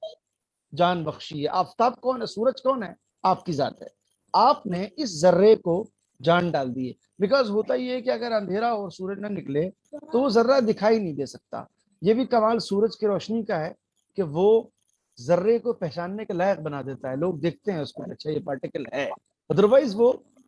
جان بخشی ہے. آفتاب کون ہے؟ سورج کون ہے؟ آپ کی ذات ہے. آپ نے اس ذرے کو جان ڈال دی ہے. بیکاز ہوتا یہ ہے کہ اگر اندھیرا اور سورج نہ نکلے تو وہ ذرہ دکھائی نہیں دے سکتا. یہ بھی کمال سورج کی روشنی کا ہے کہ وہ ذرے کو پہچاننے کے لائق بنا دیتا ہے. لوگ دیکھتے ہیں اس کو، اچھا یہ پارٹیکل ہے، ادروائز وہ